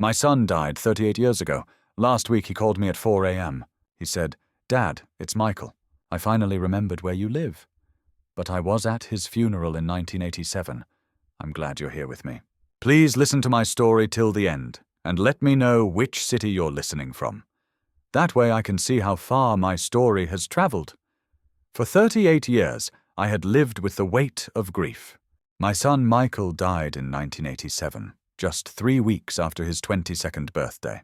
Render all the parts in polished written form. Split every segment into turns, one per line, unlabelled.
My son died 38 years ago. Last week he called me at 4 a.m. He said, "Dad, it's Michael. I finally remembered where you live." But I was at his funeral in 1987. I'm glad you're here with me. Please listen to my story till the end, and let me know which city you're listening from. That way I can see how far my story has traveled. For 38 years, I had lived with the weight of grief. My son Michael died in 1987, just 3 weeks after his 22nd birthday.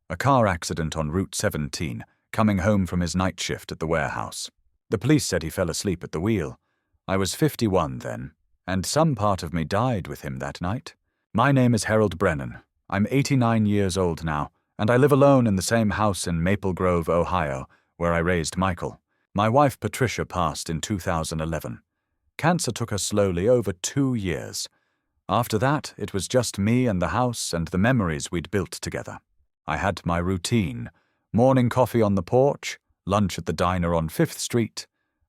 A car accident on Route 17, coming home from his night shift at the warehouse. The police said he fell asleep at the wheel. I was 51 then, and some part of me died with him that night. My name is Harold Brennan. I'm 89 years old now, and I live alone in the same house in Maple Grove, Ohio, where I raised Michael. My wife Patricia passed in 2011. Cancer took her slowly over 2 years. After that, it was just me and the house and the memories we'd built together. I had my routine: morning coffee on the porch, lunch at the diner on 5th Street,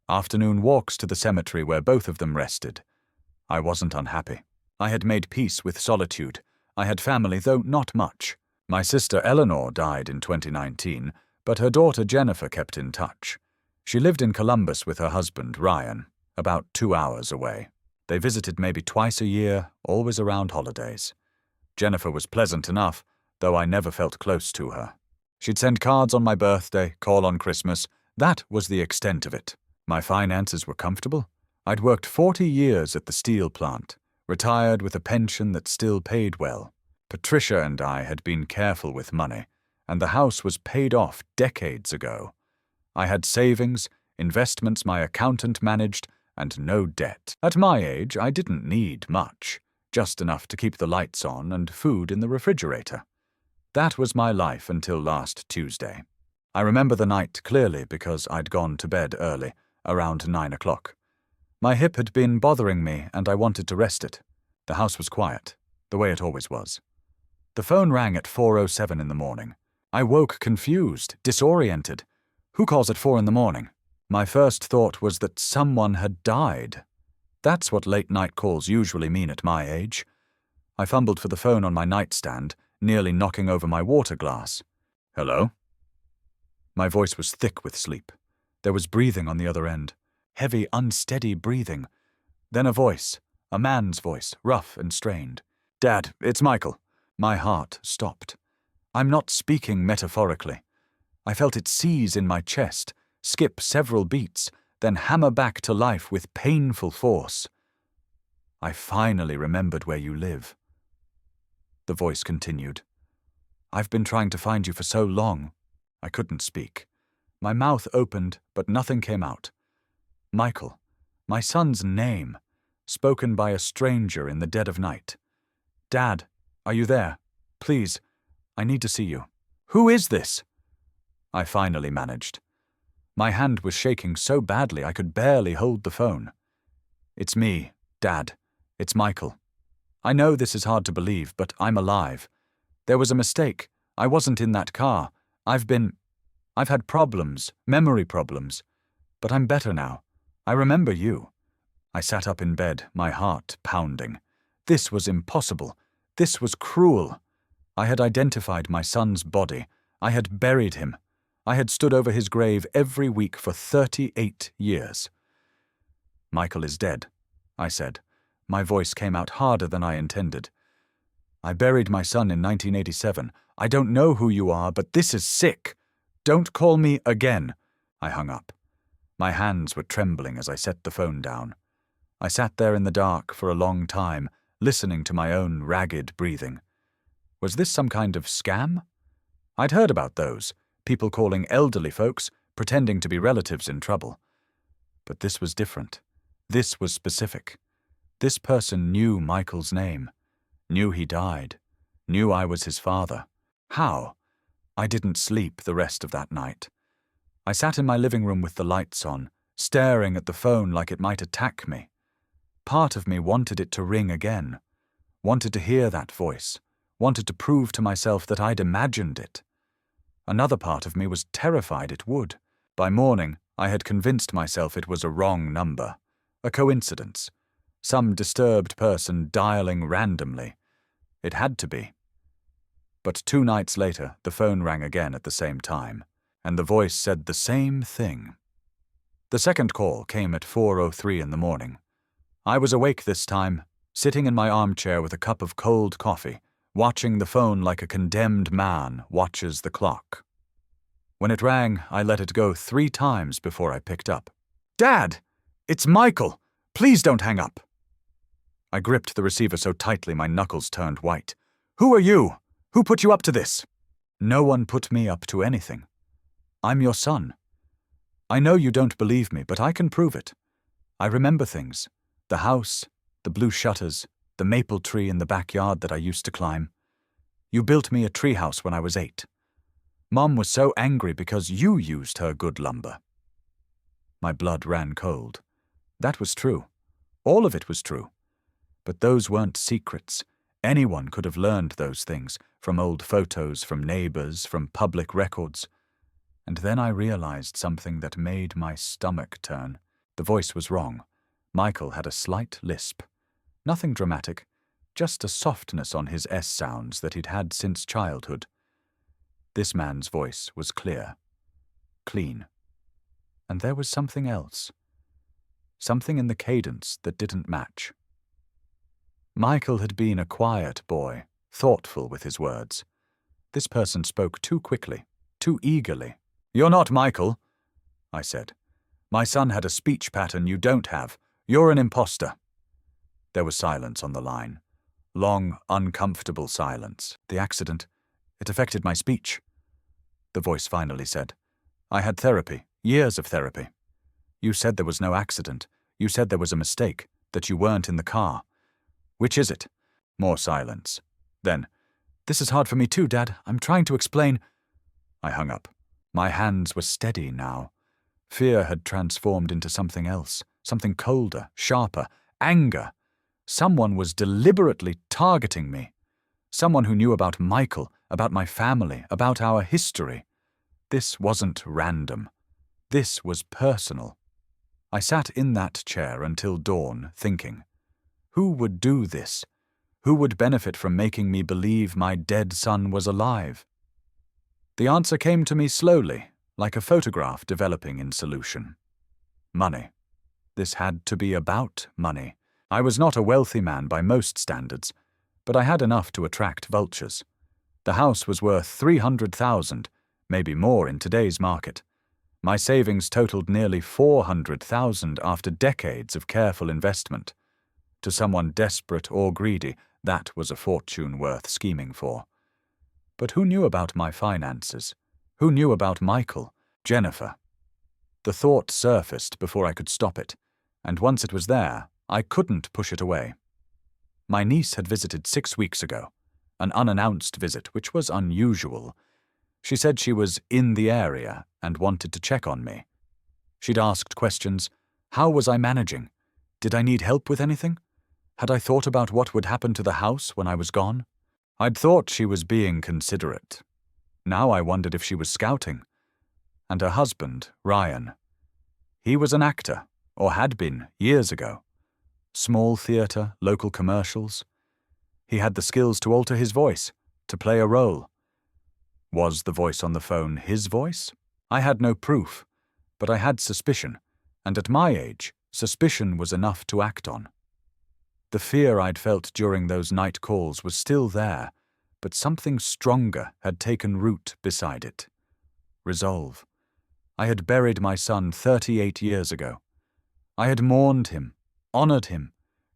afternoon walks to the cemetery where both of them rested. I wasn't unhappy. I had made peace with solitude. I had family, though not much. My sister Eleanor died in 2019, but her daughter Jennifer kept in touch. She lived in Columbus with her husband, Ryan, about 2 hours away. They visited maybe twice a year, always around holidays. Jennifer was pleasant enough, though I never felt close to her. She'd send cards on my birthday, call on Christmas. That was the extent of it. My finances were comfortable. I'd worked 40 years at the steel plant, retired with a pension that still paid well. Patricia and I had been careful with money, and the house was paid off decades ago. I had savings, investments my accountant managed, and no debt. At my age, I didn't need much, just enough to keep the lights on and food in the refrigerator. That was my life until last Tuesday. I remember the night clearly because I'd gone to bed early, around 9 o'clock. My hip had been bothering me and I wanted to rest it. The house was quiet, the way it always was. The phone rang at 4:07 in the morning. I woke confused, disoriented. Who calls at 4 in the morning? My first thought was that someone had died. That's what late-night calls usually mean at my age. I fumbled for the phone on my nightstand, nearly knocking over my water glass. "Hello?" My voice was thick with sleep. There was breathing on the other end. Heavy, unsteady breathing. Then a voice, a man's voice, rough and strained. "Dad, it's Michael." My heart stopped. I'm not speaking metaphorically. I felt it seize in my chest, skip several beats, then hammer back to life with painful force. "I finally remembered where you live." The voice continued. "I've been trying to find you for so long." I couldn't speak. My mouth opened, but nothing came out. Michael, my son's name, spoken by a stranger in the dead of night. "Dad, are you there? Please, I need to see you." "Who is this?" I finally managed. My hand was shaking so badly I could barely hold the phone. "It's me, Dad. It's Michael. I know this is hard to believe, but I'm alive. There was a mistake. I wasn't in that car. I've had problems, memory problems. But I'm better now. I remember you." I sat up in bed, my heart pounding. This was impossible. This was cruel. I had identified my son's body. I had buried him. I had stood over his grave every week for 38 years. "Michael is dead," I said. My voice came out harder than I intended. "I buried my son in 1987. I don't know who you are, but this is sick. Don't call me again." I hung up. My hands were trembling as I set the phone down. I sat there in the dark for a long time, listening to my own ragged breathing. Was this some kind of scam? I'd heard about those, people calling elderly folks, pretending to be relatives in trouble. But this was different. This was specific. This person knew Michael's name, knew he died, knew I was his father. How? I didn't sleep the rest of that night. I sat in my living room with the lights on, staring at the phone like it might attack me. Part of me wanted it to ring again, wanted to hear that voice, wanted to prove to myself that I'd imagined it. Another part of me was terrified it would. By morning, I had convinced myself it was a wrong number, a coincidence, some disturbed person dialing randomly. It had to be. But 2 nights later, the phone rang again at the same time, and the voice said the same thing. The second call came at 4:03 in the morning. I was awake this time, sitting in my armchair with a cup of cold coffee, watching the phone like a condemned man watches the clock. When it rang, I let it go 3 times before I picked up. "Dad! It's Michael! Please don't hang up!" I gripped the receiver so tightly my knuckles turned white. "Who are you? Who put you up to this?" "No one put me up to anything. I'm your son. I know you don't believe me, but I can prove it. I remember things. The house, the blue shutters, the maple tree in the backyard that I used to climb. You built me a treehouse when I was 8. Mom was so angry because you used her good lumber." My blood ran cold. That was true. All of it was true. But those weren't secrets. Anyone could have learned those things, from old photos, from neighbors, from public records. And then I realized something that made my stomach turn. The voice was wrong. Michael had a slight lisp. Nothing dramatic, just a softness on his S sounds that he'd had since childhood. This man's voice was clear, clean. And there was something else. Something in the cadence that didn't match. Michael had been a quiet boy, thoughtful with his words. This person spoke too quickly, too eagerly. "You're not Michael," I said. "My son had a speech pattern you don't have. You're an imposter." There was silence on the line. Long, uncomfortable silence. The accident, it affected my speech. The voice finally said, "I had therapy, years of therapy. You said there was no accident. You said there was a mistake, that you weren't in the car. Which is it?" More silence. Then, "This is hard for me too, Dad. I'm trying to explain." I hung up. My hands were steady now. Fear had transformed into something else, something colder, sharper, anger. Someone was deliberately targeting me. Someone who knew about Michael, about my family, about our history. This wasn't random. This was personal. I sat in that chair until dawn, thinking, who would do this? Who would benefit from making me believe my dead son was alive? The answer came to me slowly, like a photograph developing in solution. Money. This had to be about money. I was not a wealthy man by most standards, but I had enough to attract vultures. The house was worth $300,000, maybe more in today's market. My savings totaled nearly $400,000 after decades of careful investment. To someone desperate or greedy, that was a fortune worth scheming for. But who knew about my finances? Who knew about Michael, Jennifer? The thought surfaced before I could stop it, and once it was there, I couldn't push it away. My niece had visited 6 weeks ago, an unannounced visit which was unusual. She said she was in the area and wanted to check on me. She'd asked questions. How was I managing? Did I need help with anything? Had I thought about what would happen to the house when I was gone? I'd thought she was being considerate. Now I wondered if she was scouting. And her husband, Ryan. He was an actor, or had been, years ago. Small theatre, local commercials. He had the skills to alter his voice, to play a role. Was the voice on the phone his voice? I had no proof, but I had suspicion, and at my age, suspicion was enough to act on. The fear I'd felt during those night calls was still there, but something stronger had taken root beside it. Resolve. I had buried my son 38 years ago. I had mourned him, honored him,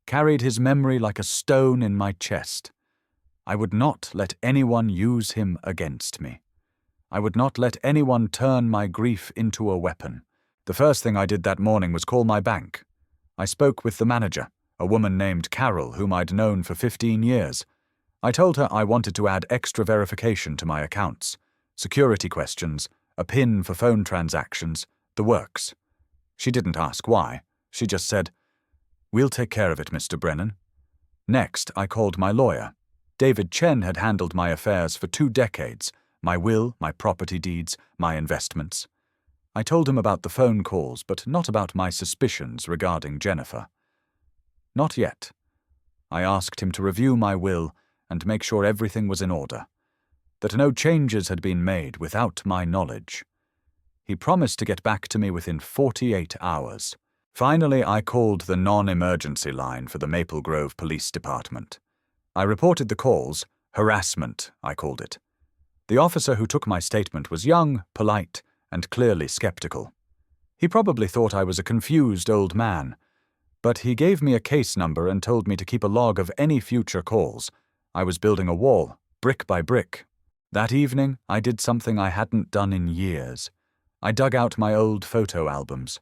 carried his memory like a stone in my chest. I would not let anyone use him against me. I would not let anyone turn my grief into a weapon. The first thing I did that morning was call my bank. I spoke with the manager, a woman named Carol whom I'd known for 15 years. I told her I wanted to add extra verification to my accounts, security questions, a PIN for phone transactions, the works. She didn't ask why. She just said, "We'll take care of it, Mr. Brennan." Next, I called my lawyer. David Chen had handled my affairs for 2 decades, my will, my property deeds, my investments. I told him about the phone calls, but not about my suspicions regarding Jennifer. Not yet. I asked him to review my will and make sure everything was in order. that no changes had been made without my knowledge. He promised to get back to me within 48 hours. Finally, I called the non-emergency line for the Maple Grove Police Department. I reported the calls, harassment, I called it. The officer who took my statement was young, polite, and clearly skeptical. He probably thought I was a confused old man, but he gave me a case number and told me to keep a log of any future calls. I was building a wall, brick by brick. That evening, I did something I hadn't done in years. I dug out my old photo albums.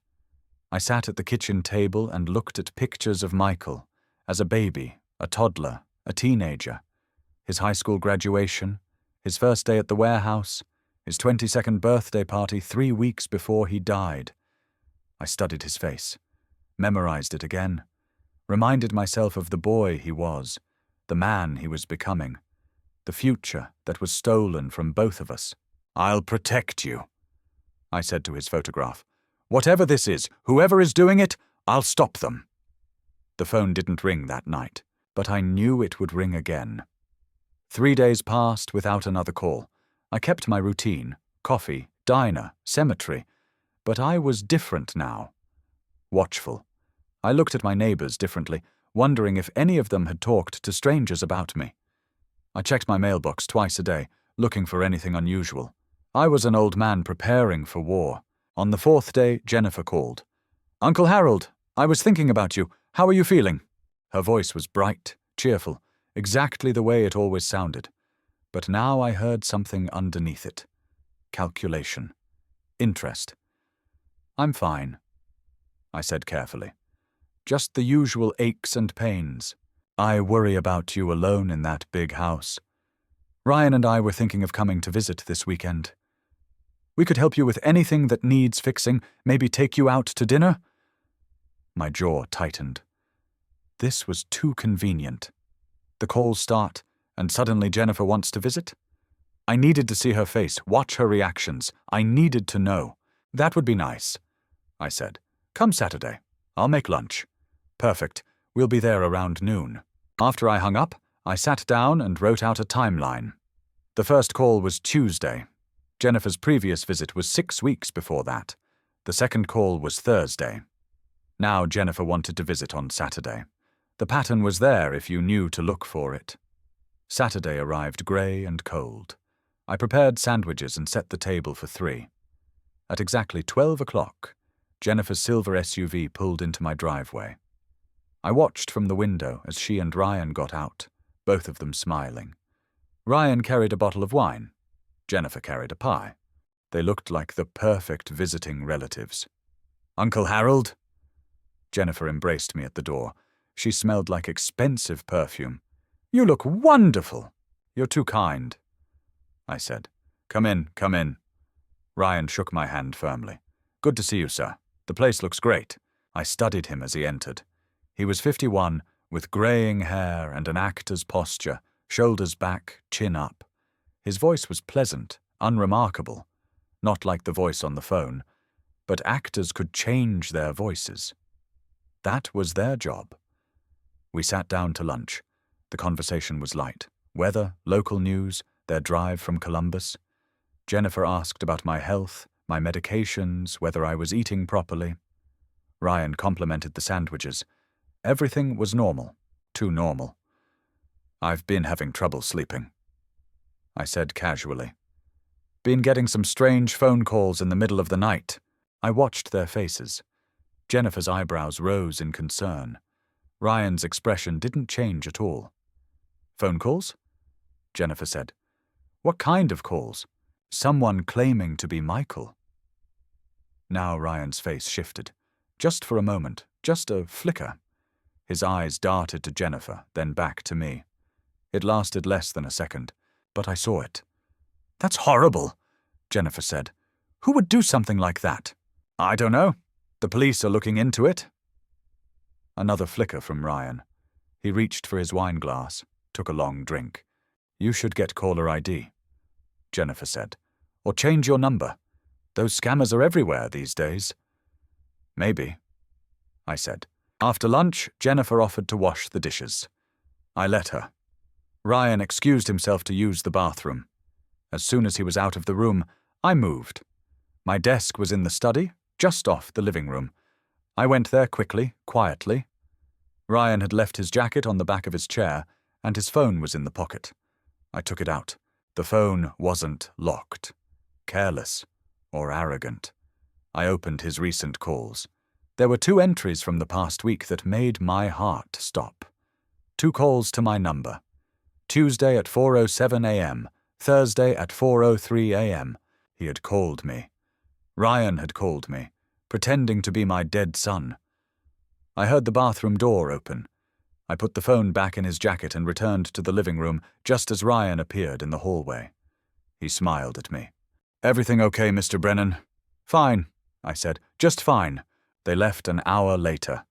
I sat at the kitchen table and looked at pictures of Michael as a baby, a toddler, a teenager, his high school graduation, his first day at the warehouse, his 22nd birthday party 3 weeks before he died. I studied his face, memorized it again, reminded myself of the boy he was, the man he was becoming, the future that was stolen from both of us. "I'll protect you," I said to his photograph. "Whatever this is, whoever is doing it, I'll stop them." The phone didn't ring that night, but I knew it would ring again. 3 days passed without another call. I kept my routine, coffee, diner, cemetery, but I was different now. Watchful. I looked at my neighbors differently, wondering if any of them had talked to strangers about me. I checked my mailbox twice a day, looking for anything unusual. I was an old man preparing for war. On the 4th day, Jennifer called. "Uncle Harold, I was thinking about you. How are you feeling?" Her voice was bright, cheerful, exactly the way it always sounded. But now I heard something underneath it. Calculation. Interest. "I'm fine," I said carefully. "Just the usual aches and pains. I worry about you alone in that big house. Ryan and I were thinking of coming to visit this weekend. We could help you with anything that needs fixing, maybe take you out to dinner." My jaw tightened. This was too convenient. The calls start, and suddenly Jennifer wants to visit? I needed to see her face, watch her reactions. I needed to know. "That would be nice," I said. "Come Saturday. I'll make lunch." "Perfect. We'll be there around noon." After I hung up, I sat down and wrote out a timeline. The first call was Tuesday. Jennifer's previous visit was 6 weeks before that. The second call was Thursday. Now Jennifer wanted to visit on Saturday. The pattern was there if you knew to look for it. Saturday arrived grey and cold. I prepared sandwiches and set the table for 3. At exactly 12 o'clock, Jennifer's silver SUV pulled into my driveway. I watched from the window as she and Ryan got out, both of them smiling. Ryan carried a bottle of wine. Jennifer carried a pie. They looked like the perfect visiting relatives. "Uncle Harold?" Jennifer embraced me at the door. She smelled like expensive perfume. "You look wonderful." "You're too kind," I said. Come in. Ryan shook my hand firmly. "Good to see you, sir. The place looks great." I studied him as he entered. He was 51, with greying hair and an actor's posture, shoulders back, chin up. His voice was pleasant, unremarkable, not like the voice on the phone, but actors could change their voices. That was their job. We sat down to lunch. The conversation was light. Weather, local news, their drive from Columbus. Jennifer asked about my health, my medications, whether I was eating properly. Ryan complimented the sandwiches. Everything was normal, too normal. "I've been having trouble sleeping," I said casually. "Been getting some strange phone calls in the middle of the night." I watched their faces. Jennifer's eyebrows rose in concern. Ryan's expression didn't change at all. "Phone calls?" Jennifer said. "What kind of calls?" "Someone claiming to be Michael." Now Ryan's face shifted. Just for a moment, just a flicker. His eyes darted to Jennifer, then back to me. It lasted less than a second, but I saw it. "That's horrible," Jennifer said. "Who would do something like that?" "I don't know. The police are looking into it." Another flicker from Ryan. He reached for his wine glass, took a long drink. "You should get caller ID," Jennifer said. "Or change your number. Those scammers are everywhere these days." "Maybe," I said. After lunch, Jennifer offered to wash the dishes. I let her. Ryan excused himself to use the bathroom. As soon as he was out of the room, I moved. My desk was in the study, just off the living room. I went there quickly, quietly. Ryan had left his jacket on the back of his chair, and his phone was in the pocket. I took it out. The phone wasn't locked, careless, or arrogant. I opened his recent calls. There were 2 entries from the past week that made my heart stop. 2 calls to my number. Tuesday at 4:07 a.m., Thursday at 4:03 a.m. He had called me. Ryan had called me, pretending to be my dead son. I heard the bathroom door open. I put the phone back in his jacket and returned to the living room just as Ryan appeared in the hallway. He smiled at me. "Everything okay, Mr. Brennan?" "Fine," I said. "Just fine." They left an hour later.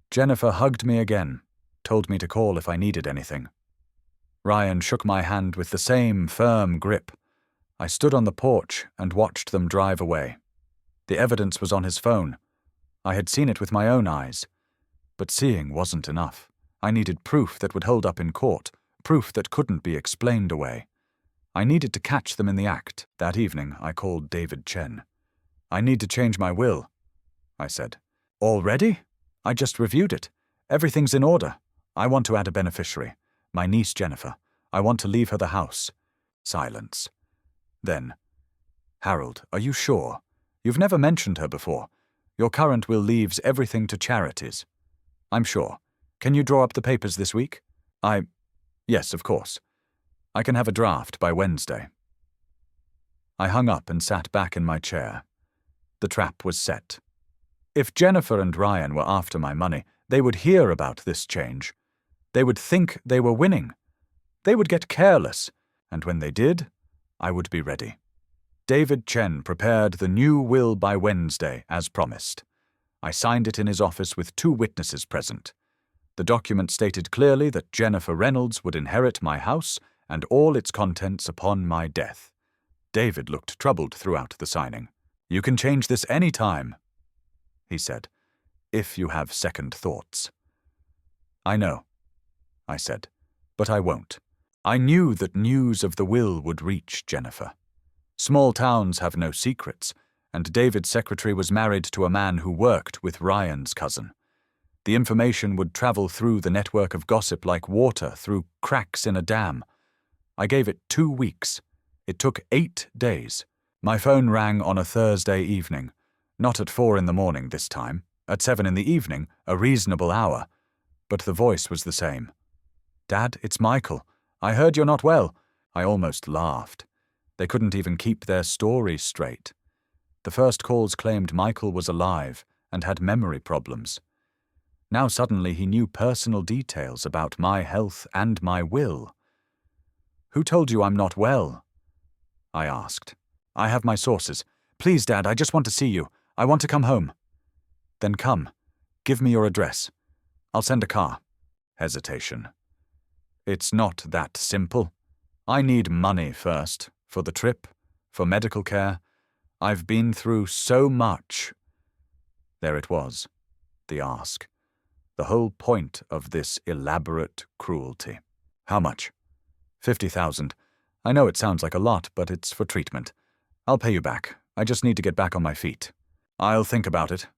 Jennifer hugged me again, told me to call if I needed anything. Ryan shook my hand with the same firm grip. I stood on the porch and watched them drive away. The evidence was on his phone. I had seen it with my own eyes. But seeing wasn't enough. I needed proof that would hold up in court, proof that couldn't be explained away. I needed to catch them in the act. That evening, I called David Chen. "I need to change my will," I said. "Already? I just reviewed it. Everything's in order. I want to add a beneficiary. My niece Jennifer. I want to leave her the house." Silence. Then, "Harold, are you sure? You've never mentioned her before. Your current will leaves everything to charities." "I'm sure. Can you draw up the papers this week?" Yes, of course. I can have a draft by Wednesday." I hung up and sat back in my chair. The trap was set. If Jennifer and Ryan were after my money, they would hear about this change. They would think they were winning. They would get careless, and when they did, I would be ready. David Chen prepared the new will by Wednesday, as promised. I signed it in his office with 2 witnesses present. The document stated clearly that Jennifer Reynolds would inherit my house and all its contents upon my death. David looked troubled throughout the signing. "You can change this any time," he said, "if you have second thoughts." "I know," I said, "but I won't." I knew that news of the will would reach Jennifer. Small towns have no secrets, and David's secretary was married to a man who worked with Ryan's cousin. The information would travel through the network of gossip like water through cracks in a dam. I gave it 2 weeks. It took 8 days. My phone rang on a Thursday evening. Not at 4 in the morning this time. At 7 in the evening, a reasonable hour. But the voice was the same. "Dad, it's Michael. I heard you're not well." I almost laughed. They couldn't even keep their story straight. The first calls claimed Michael was alive and had memory problems. Now suddenly he knew personal details about my health and my will. "Who told you I'm not well?" I asked. "I have my sources. Please, Dad, I just want to see you. I want to come home." "Then come. Give me your address. I'll send a car." Hesitation. "It's not that simple. I need money first, for the trip, for medical care. I've been through so much." There it was, the ask. The whole point of this elaborate cruelty. "How much?" 50,000. I know it sounds like a lot, but it's for treatment. I'll pay you back. I just need to get back on my feet." "I'll think about it,"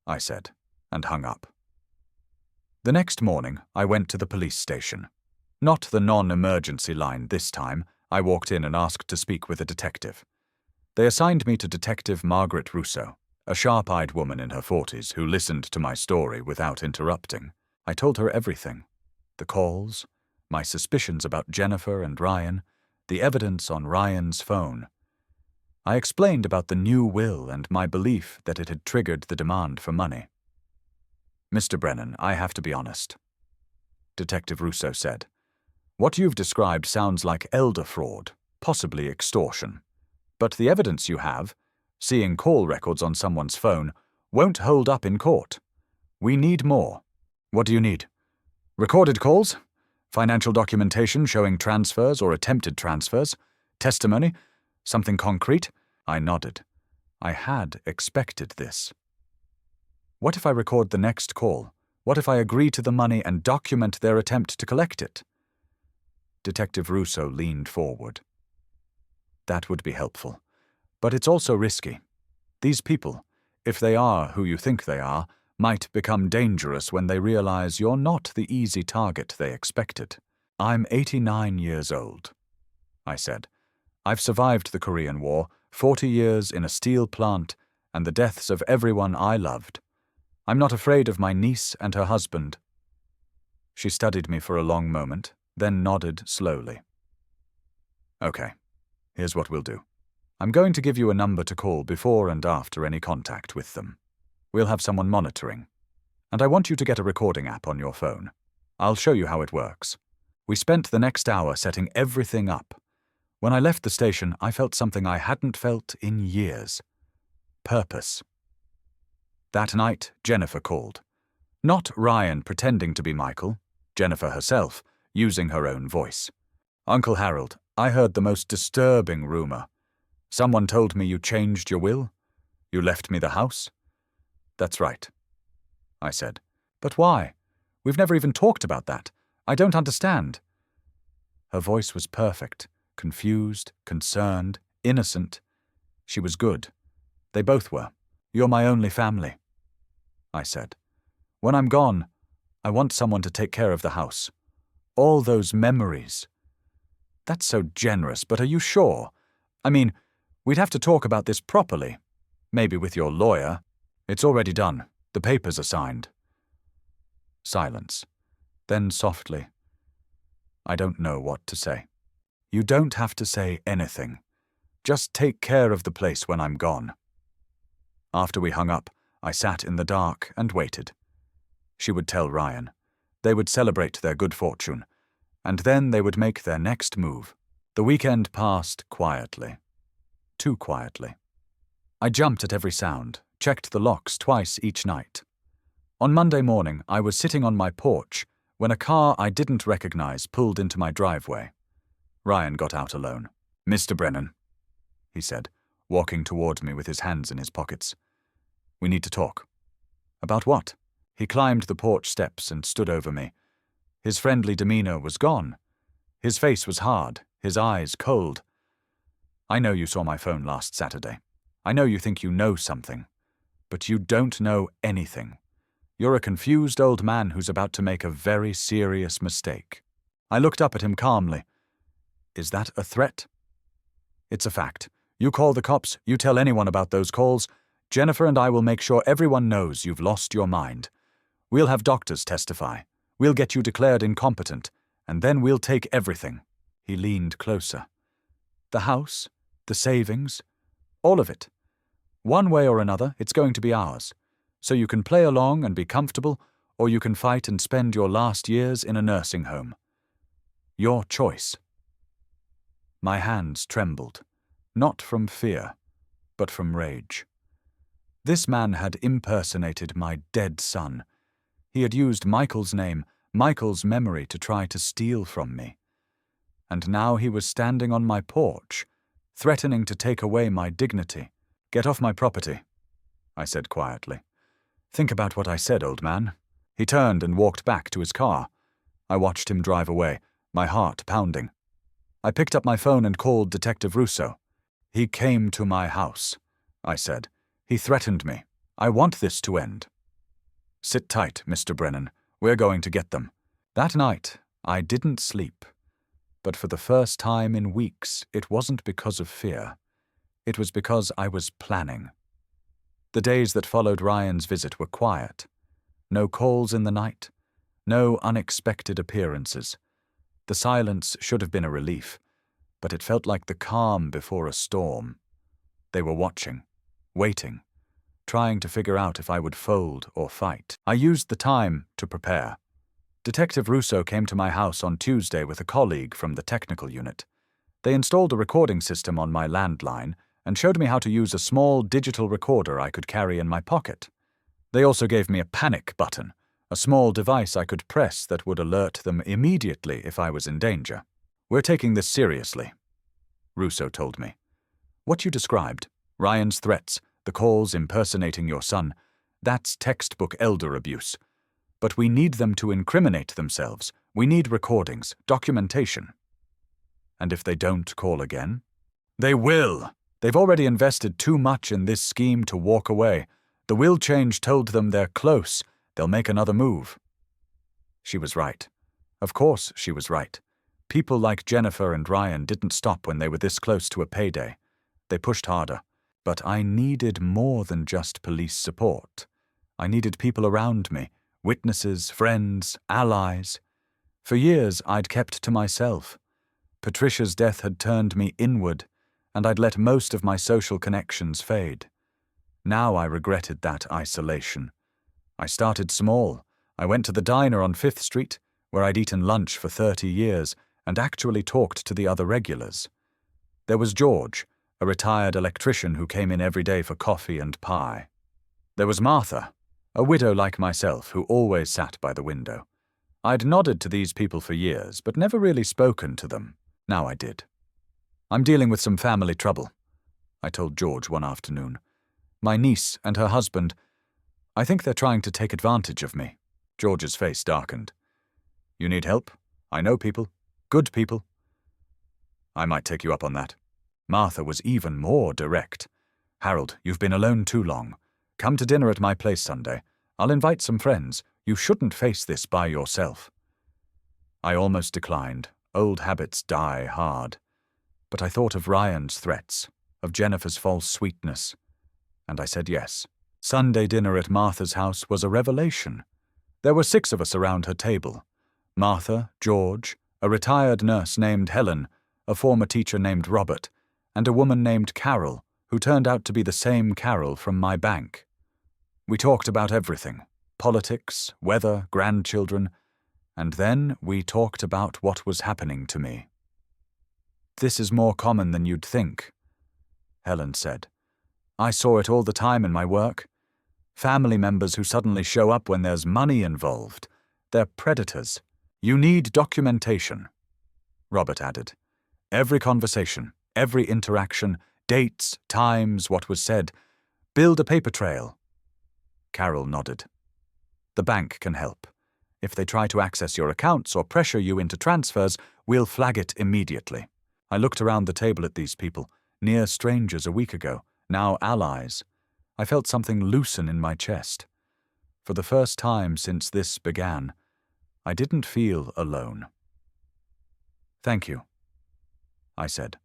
I said, and hung up. The next morning, I went to the police station. Not the non-emergency line this time. I walked in and asked to speak with a detective. They assigned me to Detective Margaret Russo, a sharp-eyed woman in her 40s who listened to my story without interrupting. I told her everything. The calls, my suspicions about Jennifer and Ryan, the evidence on Ryan's phone. I explained about the new will and my belief that it had triggered the demand for money. "Mr. Brennan, I have to be honest," Detective Russo said. "What you've described sounds like elder fraud, possibly extortion. But the evidence you have, seeing call records on someone's phone, won't hold up in court. We need more." "What do you need?" "Recorded calls? Financial documentation showing transfers or attempted transfers? Testimony? Something concrete?" I nodded. I had expected this. "What if I record the next call? What if I agree to the money and document their attempt to collect it?" Detective Russo leaned forward. That would be helpful. But it's also risky. These people, if they are who you think they are, might become dangerous when they realize you're not the easy target they expected. I'm 89 years old, I said. I've survived the Korean War, 40 years in a steel plant, and the deaths of everyone I loved. I'm not afraid of my niece and her husband. She studied me for a long moment, then nodded slowly. Okay, here's what we'll do. I'm going to give you a number to call before and after any contact with them. We'll have someone monitoring. And I want you to get a recording app on your phone. I'll show you how it works. We spent the next hour setting everything up. When I left the station, I felt something I hadn't felt in years. Purpose. That night, Jennifer called. Not Ryan pretending to be Michael, Jennifer herself, using her own voice. Uncle Harold, I heard the most disturbing rumor. Someone told me you changed your will? You left me the house? That's right, I said. But why? We've never even talked about that. I don't understand. Her voice was perfect, confused, concerned, innocent. She was good. They both were. You're my only family, I said. When I'm gone, I want someone to take care of the house. All those memories. That's so generous, but are you sure? I mean, we'd have to talk about this properly. Maybe with your lawyer. It's already done. The papers are signed. Silence. Then softly. I don't know what to say. You don't have to say anything. Just take care of the place when I'm gone. After we hung up, I sat in the dark and waited. She would tell Ryan. They would celebrate their good fortune, and then they would make their next move. The weekend passed quietly. Too quietly. I jumped at every sound, checked the locks twice each night. On Monday morning, I was sitting on my porch when a car I didn't recognize pulled into my driveway. Ryan got out alone. Mr. Brennan, he said, walking toward me with his hands in his pockets. We need to talk. About what? He climbed the porch steps and stood over me. His friendly demeanor was gone. His face was hard, his eyes cold. I know you saw my phone last Saturday. I know you think you know something. But you don't know anything. You're a confused old man who's about to make a very serious mistake. I looked up at him calmly. Is that a threat? It's a fact. You call the cops, you tell anyone about those calls. Jennifer and I will make sure everyone knows you've lost your mind. We'll have doctors testify. We'll get you declared incompetent, and then we'll take everything. He leaned closer. The house, the savings, all of it. One way or another, it's going to be ours. So you can play along and be comfortable, or you can fight and spend your last years in a nursing home. Your choice. My hands trembled, not from fear, but from rage. This man had impersonated my dead son. He had used Michael's name, Michael's memory to try to steal from me. And now he was standing on my porch, threatening to take away my dignity. Get off my property, I said quietly. Think about what I said, old man. He turned and walked back to his car. I watched him drive away, my heart pounding. I picked up my phone and called Detective Russo. He came to my house, I said. He threatened me. I want this to end. Sit tight, Mr. Brennan. We're going to get them. That night, I didn't sleep. But for the first time in weeks, it wasn't because of fear. It was because I was planning. The days that followed Ryan's visit were quiet. No calls in the night. No unexpected appearances. The silence should have been a relief, but it felt like the calm before a storm. They were watching, waiting, trying to figure out if I would fold or fight. I used the time to prepare. Detective Russo came to my house on Tuesday with a colleague from the technical unit. They installed a recording system on my landline and showed me how to use a small digital recorder I could carry in my pocket. They also gave me a panic button, a small device I could press that would alert them immediately if I was in danger. We're taking this seriously, Russo told me. What you described, Ryan's threats, the calls impersonating your son, that's textbook elder abuse. But we need them to incriminate themselves. We need recordings, documentation. And if they don't call again? They will. They've already invested too much in this scheme to walk away. The will change told them they're close. They'll make another move. She was right. Of course she was right. People like Jennifer and Ryan didn't stop when they were this close to a payday. They pushed harder. But I needed more than just police support. I needed people around me, witnesses, friends, allies. For years I'd kept to myself. Patricia's death had turned me inward, and I'd let most of my social connections fade. Now I regretted that isolation. I started small. I went to the diner on 5th Street, where I'd eaten lunch for 30 years, and actually talked to the other regulars. There was George, a retired electrician who came in every day for coffee and pie. There was Martha, a widow like myself who always sat by the window. I'd nodded to these people for years, but never really spoken to them. Now I did. "I'm dealing with some family trouble," I told George one afternoon. "My niece and her husband, I think they're trying to take advantage of me." George's face darkened. "You need help? I know people. Good people." "I might take you up on that." Martha was even more direct. "Harold, you've been alone too long. Come to dinner at my place Sunday. I'll invite some friends. You shouldn't face this by yourself." I almost declined. Old habits die hard. But I thought of Ryan's threats, of Jennifer's false sweetness, and I said yes. Sunday dinner at Martha's house was a revelation. There were 6 of us around her table. Martha, George, a retired nurse named Helen, a former teacher named Robert, and a woman named Carol, who turned out to be the same Carol from my bank. We talked about everything: politics, weather, grandchildren, and then we talked about what was happening to me. "This is more common than you'd think," Helen said. "I saw it all the time in my work. Family members who suddenly show up when there's money involved. They're predators. You need documentation," Robert added. "Every conversation, every interaction, dates, times, what was said. Build a paper trail." Carol nodded. "The bank can help. If they try to access your accounts or pressure you into transfers, we'll flag it immediately." I looked around the table at these people, near strangers a week ago, now allies. I felt something loosen in my chest. For the first time since this began, I didn't feel alone. "Thank you," I said.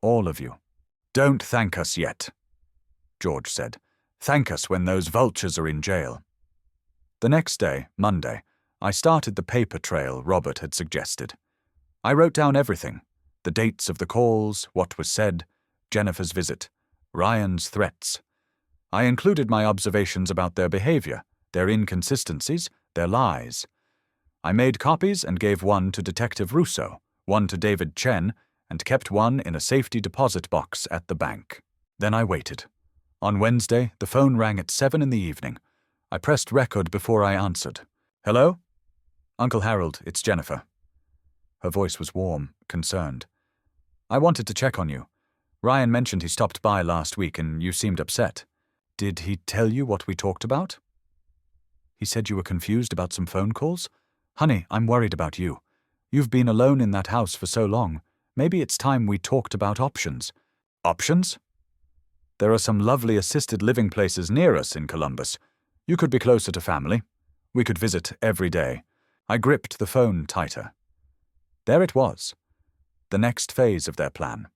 "All of you." "Don't thank us yet," George said. "Thank us when those vultures are in jail." The next day, Monday, I started the paper trail Robert had suggested. I wrote down everything: the dates of the calls, what was said, Jennifer's visit, Ryan's threats. I included my observations about their behavior, their inconsistencies, their lies. I made copies and gave one to Detective Russo, one to David Chen, and kept one in a safety deposit box at the bank. Then I waited. On Wednesday, the phone rang at 7 in the evening. I pressed record before I answered. "Hello?" "Uncle Harold, it's Jennifer." Her voice was warm, concerned. "I wanted to check on you. Ryan mentioned he stopped by last week and you seemed upset. Did he tell you what we talked about?" "He said you were confused about some phone calls? Honey, I'm worried about you. You've been alone in that house for so long. Maybe it's time we talked about options." "Options?" "There are some lovely assisted living places near us in Columbus. You could be closer to family. We could visit every day." I gripped the phone tighter. There it was. The next phase of their plan.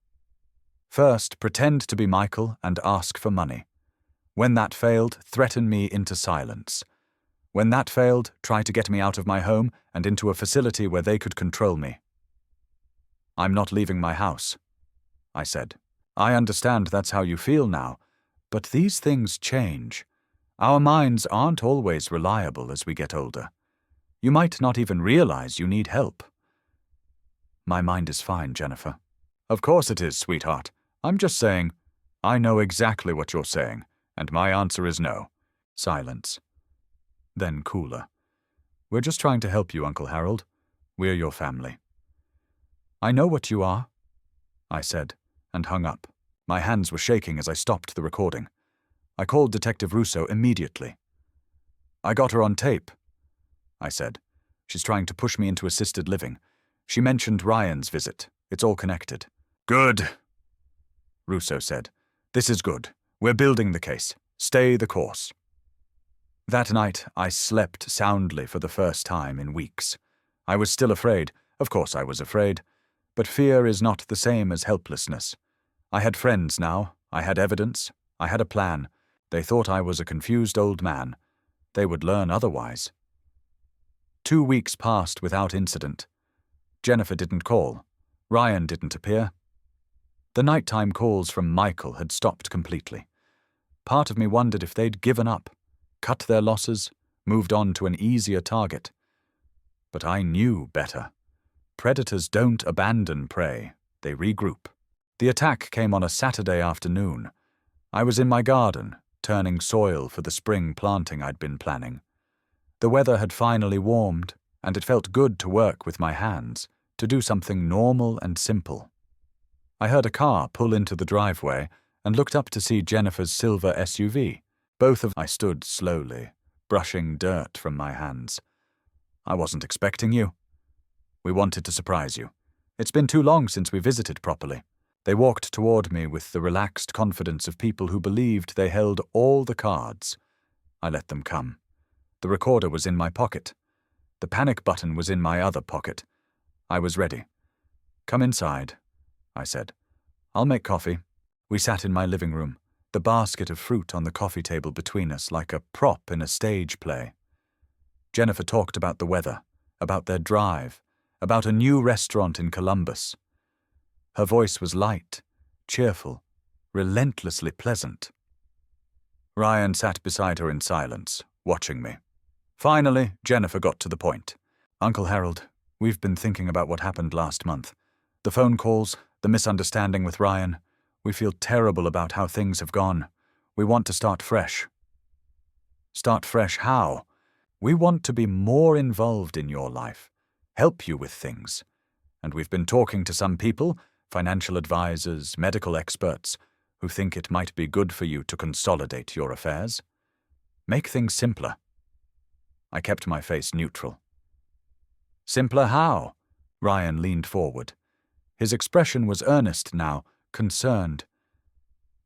First, pretend to be Michael and ask for money. When that failed, threaten me into silence. When that failed, try to get me out of my home and into a facility where they could control me. "I'm not leaving my house," I said. "I understand that's how you feel now, but these things change. Our minds aren't always reliable as we get older. You might not even realize you need help." "My mind is fine, Jennifer." "Of course it is, sweetheart. I'm just saying, I know exactly what you're saying, and my answer is no." Silence. Then cooler. "We're just trying to help you, Uncle Harold. We're your family." "I know what you are," I said, and hung up. My hands were shaking as I stopped the recording. I called Detective Russo immediately. "I got her on tape," I said. "She's trying to push me into assisted living. She mentioned Ryan's visit. It's all connected." "Good," Russo said. "This is good. We're building the case. Stay the course." That night, I slept soundly for the first time in weeks. I was still afraid. Of course I was afraid. But fear is not the same as helplessness. I had friends now. I had evidence. I had a plan. They thought I was a confused old man. They would learn otherwise. 2 weeks passed without incident. Jennifer didn't call. Ryan didn't appear. The nighttime calls from Michael had stopped completely. Part of me wondered if they'd given up, cut their losses, moved on to an easier target. But I knew better. Predators don't abandon prey. They regroup. The attack came on a Saturday afternoon. I was in my garden, turning soil for the spring planting I'd been planning. The weather had finally warmed, and it felt good to work with my hands, to do something normal and simple. I heard a car pull into the driveway and looked up to see Jennifer's silver SUV. I stood slowly, brushing dirt from my hands. "I wasn't expecting you. We wanted to surprise you. It's been too long since we visited properly." They walked toward me with the relaxed confidence of people who believed they held all the cards. I let them come. The recorder was in my pocket. The panic button was in my other pocket. I was ready. "Come inside," I said. "I'll make coffee." We sat in my living room, the basket of fruit on the coffee table between us like a prop in a stage play. Jennifer talked about the weather, about their drive, about a new restaurant in Columbus. Her voice was light, cheerful, relentlessly pleasant. Ryan sat beside her in silence, watching me. Finally, Jennifer got to the point. "Uncle Harold, we've been thinking about what happened last month. The phone calls, the misunderstanding with Ryan. We feel terrible about how things have gone. We want to start fresh." "Start fresh how?" "We want to be more involved in your life, help you with things. And we've been talking to some people, financial advisors, medical experts, who think it might be good for you to consolidate your affairs. Make things simpler." I kept my face neutral. "Simpler how?" Ryan leaned forward. His expression was earnest now, concerned.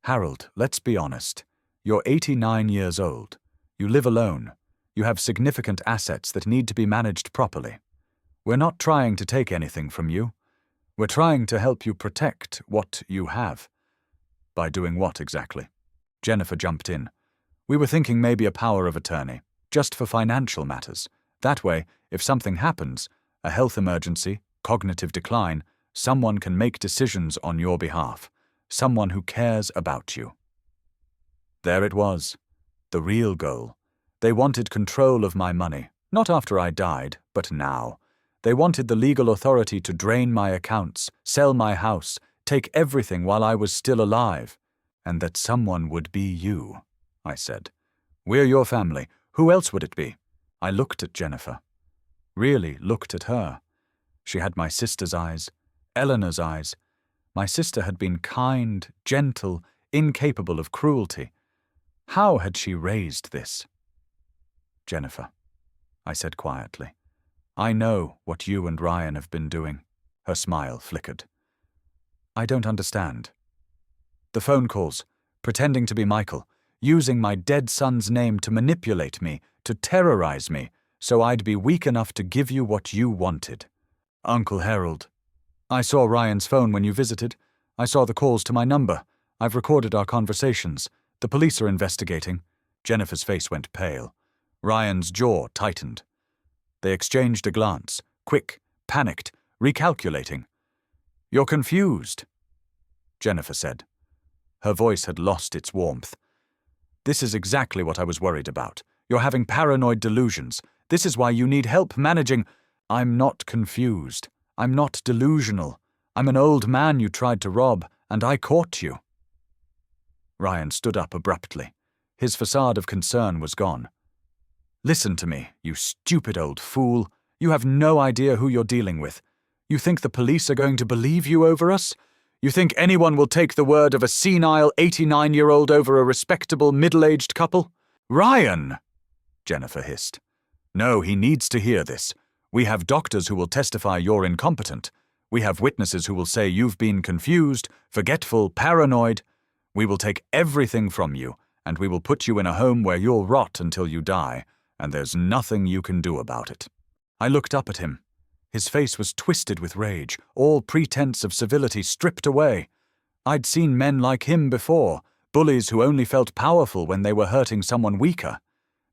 "Harold, let's be honest. You're 89 years old. You live alone. You have significant assets that need to be managed properly. We're not trying to take anything from you. We're trying to help you protect what you have." "By doing what exactly?" Jennifer jumped in. "We were thinking maybe a power of attorney, just for financial matters. That way, if something happens, a health emergency, cognitive decline, someone can make decisions on your behalf. Someone who cares about you." There it was. The real goal. They wanted control of my money, not after I died, but now. They wanted the legal authority to drain my accounts, sell my house, take everything while I was still alive. "And that someone would be you," I said. "We're your family. Who else would it be?" I looked at Jennifer. Really looked at her. She had my sister's eyes, Eleanor's eyes. My sister had been kind, gentle, incapable of cruelty. How had she raised this? "Jennifer," I said quietly, "I know what you and Ryan have been doing." Her smile flickered. "I don't understand." "The phone calls, pretending to be Michael, using my dead son's name to manipulate me, to terrorize me, so I'd be weak enough to give you what you wanted." "Uncle Harold, I saw Ryan's phone when you visited. I saw the calls to my number. I've recorded our conversations. The police are investigating." Jennifer's face went pale. Ryan's jaw tightened. They exchanged a glance, quick, panicked, recalculating. "You're confused," Jennifer said. Her voice had lost its warmth. "This is exactly what I was worried about. You're having paranoid delusions. This is why you need help managing—" "I'm not confused. I'm not delusional. I'm an old man you tried to rob, and I caught you." Ryan stood up abruptly. His facade of concern was gone. "Listen to me, you stupid old fool. You have no idea who you're dealing with. You think the police are going to believe you over us? You think anyone will take the word of a senile 89-year-old over a respectable middle-aged couple?" "Ryan!" Jennifer hissed. "No, he needs to hear this. We have doctors who will testify you're incompetent. We have witnesses who will say you've been confused, forgetful, paranoid. We will take everything from you, and we will put you in a home where you'll rot until you die, and there's nothing you can do about it." I looked up at him. His face was twisted with rage, all pretense of civility stripped away. I'd seen men like him before, bullies who only felt powerful when they were hurting someone weaker.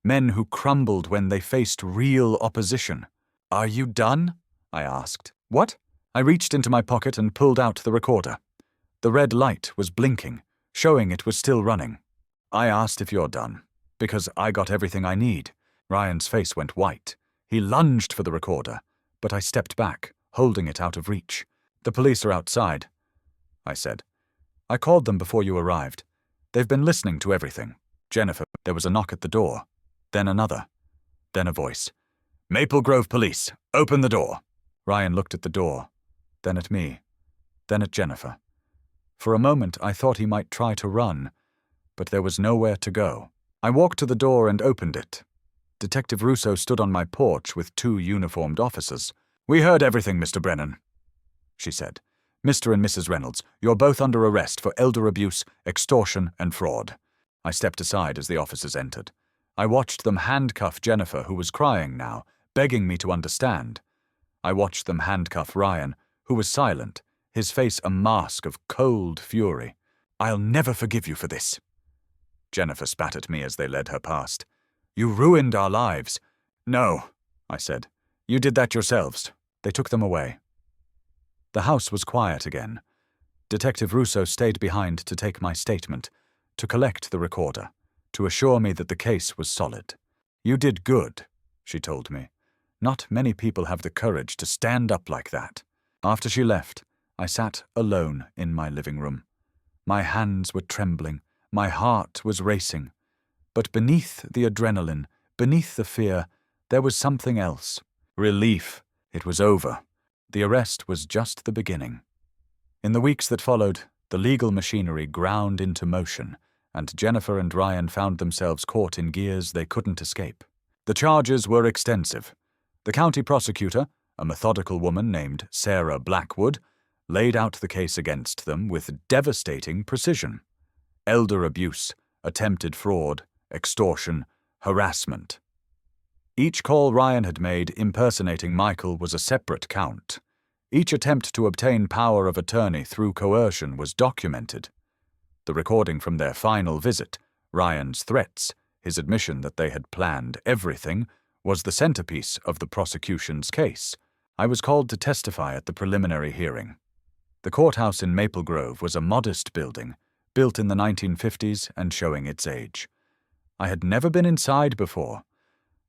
Men who crumbled when they faced real opposition. "Are you done?" I asked. "What?" I reached into my pocket and pulled out the recorder. The red light was blinking, showing it was still running. "I asked if you're done, because I got everything I need." Ryan's face went white. He lunged for the recorder, but I stepped back, holding it out of reach. "The police are outside," I said. "I called them before you arrived. They've been listening to everything." "Jennifer," there was a knock at the door. Then another. Then a voice. "Maple Grove Police, open the door." Ryan looked at the door, then at me, then at Jennifer. For a moment I thought he might try to run, but there was nowhere to go. I walked to the door and opened it. Detective Russo stood on my porch with 2 uniformed officers. "We heard everything, Mr. Brennan," she said. "Mr. and Mrs. Reynolds, you're both under arrest for elder abuse, extortion, and fraud." I stepped aside as the officers entered. I watched them handcuff Jennifer, who was crying now, begging me to understand. I watched them handcuff Ryan, who was silent, his face a mask of cold fury. "I'll never forgive you for this." Jennifer spat at me as they led her past. "You ruined our lives." "No," I said. "You did that yourselves." They took them away. The house was quiet again. Detective Russo stayed behind to take my statement, to collect the recorder, to assure me that the case was solid. "You did good," she told me. "Not many people have the courage to stand up like that." After she left, I sat alone in my living room. My hands were trembling, my heart was racing. But beneath the adrenaline, beneath the fear, there was something else. Relief. It was over. The arrest was just the beginning. In the weeks that followed, the legal machinery ground into motion, and Jennifer and Ryan found themselves caught in gears they couldn't escape. The charges were extensive. The county prosecutor, a methodical woman named Sarah Blackwood, laid out the case against them with devastating precision. Elder abuse, attempted fraud, extortion, harassment. Each call Ryan had made impersonating Michael was a separate count. Each attempt to obtain power of attorney through coercion was documented. The recording from their final visit, Ryan's threats, his admission that they had planned everything, was the centerpiece of the prosecution's case. I was called to testify at the preliminary hearing. The courthouse in Maple Grove was a modest building, built in the 1950s and showing its age. I had never been inside before.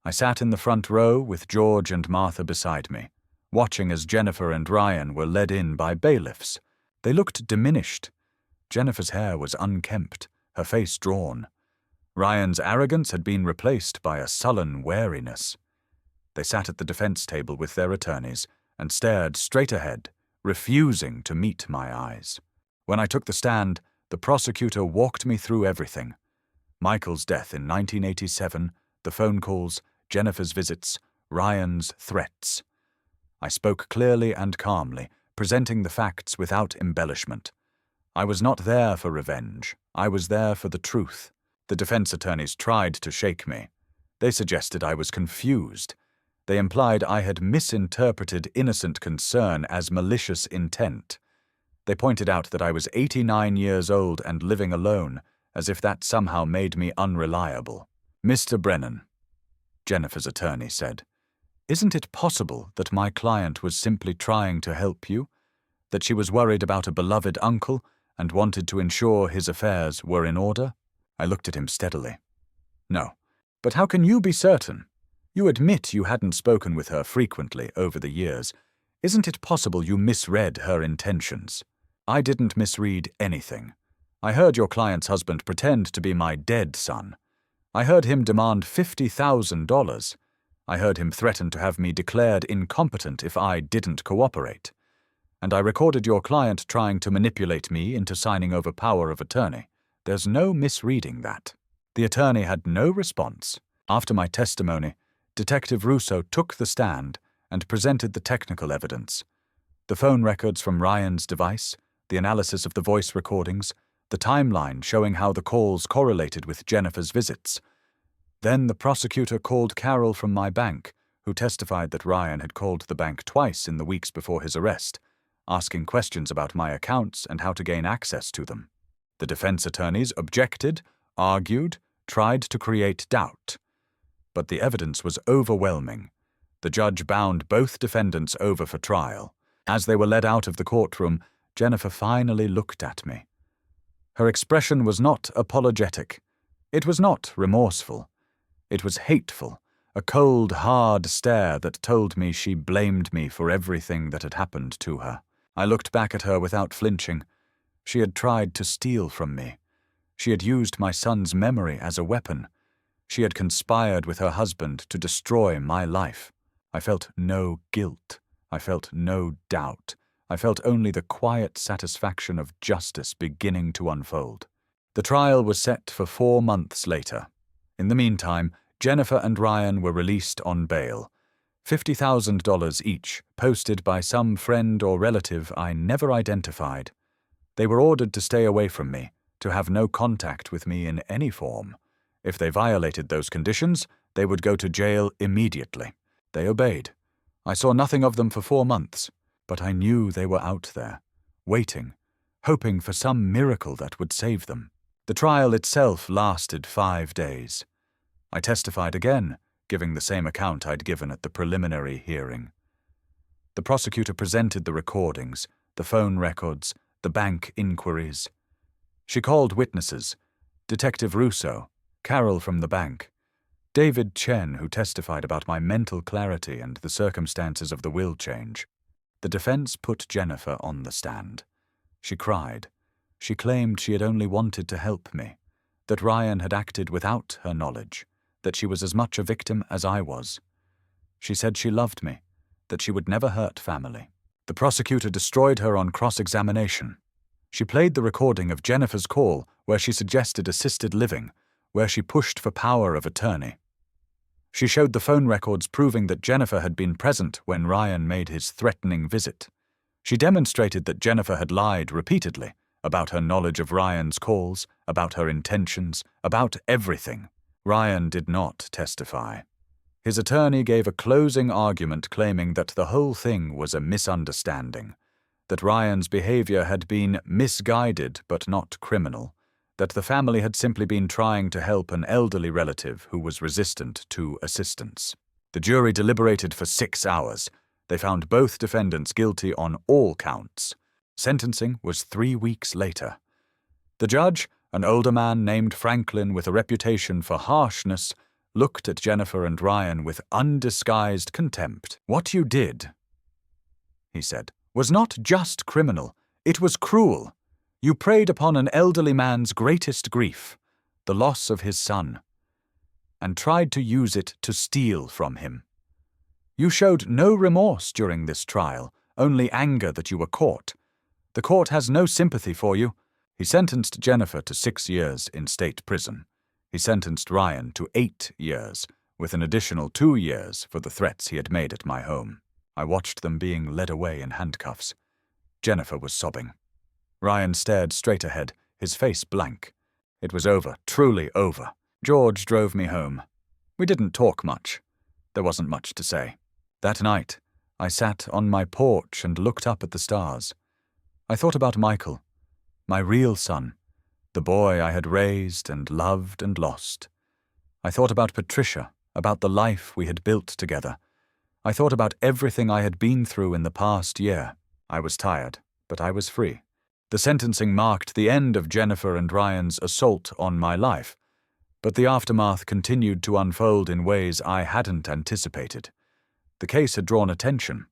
I sat in the front row with George and Martha beside me, watching as Jennifer and Ryan were led in by bailiffs. They looked diminished. Jennifer's hair was unkempt, her face drawn. Ryan's arrogance had been replaced by a sullen wariness. They sat at the defense table with their attorneys and stared straight ahead, refusing to meet my eyes. When I took the stand, the prosecutor walked me through everything. Michael's death in 1987, the phone calls, Jennifer's visits, Ryan's threats. I spoke clearly and calmly, presenting the facts without embellishment. I was not there for revenge. I was there for the truth. The defense attorneys tried to shake me. They suggested I was confused. They implied I had misinterpreted innocent concern as malicious intent. They pointed out that I was 89 years old and living alone, as if that somehow made me unreliable. "Mr. Brennan," Jennifer's attorney said, "isn't it possible that my client was simply trying to help you? That she was worried about a beloved uncle and wanted to ensure his affairs were in order?" I looked at him steadily. "No. But how can you be certain? You admit you hadn't spoken with her frequently over the years. Isn't it possible you misread her intentions?" "I didn't misread anything. I heard your client's husband pretend to be my dead son. I heard him demand $50,000. I heard him threaten to have me declared incompetent if I didn't cooperate. And I recorded your client trying to manipulate me into signing over power of attorney. There's no misreading that." The attorney had no response. After my testimony, Detective Russo took the stand and presented the technical evidence. The phone records from Ryan's device, the analysis of the voice recordings, the timeline showing how the calls correlated with Jennifer's visits. Then the prosecutor called Carol from my bank, who testified that Ryan had called the bank twice in the weeks before his arrest, asking questions about my accounts and how to gain access to them. The defense attorneys objected, argued, tried to create doubt. But the evidence was overwhelming. The judge bound both defendants over for trial. As they were led out of the courtroom, Jennifer finally looked at me. Her expression was not apologetic. It was not remorseful. It was hateful, a cold, hard stare that told me she blamed me for everything that had happened to her. I looked back at her without flinching. She had tried to steal from me. She had used my son's memory as a weapon. She had conspired with her husband to destroy my life. I felt no guilt. I felt no doubt. I felt only the quiet satisfaction of justice beginning to unfold. The trial was set for 4 months later. In the meantime, Jennifer and Ryan were released on bail, $50,000 each, posted by some friend or relative I never identified. They were ordered to stay away from me, to have no contact with me in any form. If they violated those conditions, they would go to jail immediately. They obeyed. I saw nothing of them for 4 months, but I knew they were out there, waiting, hoping for some miracle that would save them. The trial itself lasted 5 days. I testified again, giving the same account I'd given at the preliminary hearing. The prosecutor presented the recordings, the phone records, the bank inquiries. She called witnesses, Detective Russo, Carol from the bank, David Chen, who testified about my mental clarity and the circumstances of the will change. The defense put Jennifer on the stand. She cried. She claimed she had only wanted to help me, that Ryan had acted without her knowledge, that she was as much a victim as I was. She said she loved me, that she would never hurt family. The prosecutor destroyed her on cross-examination. She played the recording of Jennifer's call where she suggested assisted living, where she pushed for power of attorney. She showed the phone records proving that Jennifer had been present when Ryan made his threatening visit. She demonstrated that Jennifer had lied repeatedly about her knowledge of Ryan's calls, about her intentions, about everything. Ryan did not testify. His attorney gave a closing argument claiming that the whole thing was a misunderstanding, that Ryan's behavior had been misguided but not criminal, that the family had simply been trying to help an elderly relative who was resistant to assistance. The jury deliberated for 6 hours. They found both defendants guilty on all counts. Sentencing was 3 weeks later. The judge, an older man named Franklin with a reputation for harshness, looked at Jennifer and Ryan with undisguised contempt. "What you did," he said, "was not just criminal, it was cruel. You preyed upon an elderly man's greatest grief, the loss of his son, and tried to use it to steal from him. You showed no remorse during this trial, only anger that you were caught. The court has no sympathy for you." He sentenced Jennifer to 6 years in state prison. He sentenced Ryan to 8 years, with an additional 2 years for the threats he had made at my home. I watched them being led away in handcuffs. Jennifer was sobbing. Ryan stared straight ahead, his face blank. It was over, truly over. George drove me home. We didn't talk much. There wasn't much to say. That night, I sat on my porch and looked up at the stars. I thought about Michael, my real son, the boy I had raised and loved and lost. I thought about Patricia, about the life we had built together. I thought about everything I had been through in the past year. I was tired, but I was free. The sentencing marked the end of Jennifer and Ryan's assault on my life, but the aftermath continued to unfold in ways I hadn't anticipated. The case had drawn attention,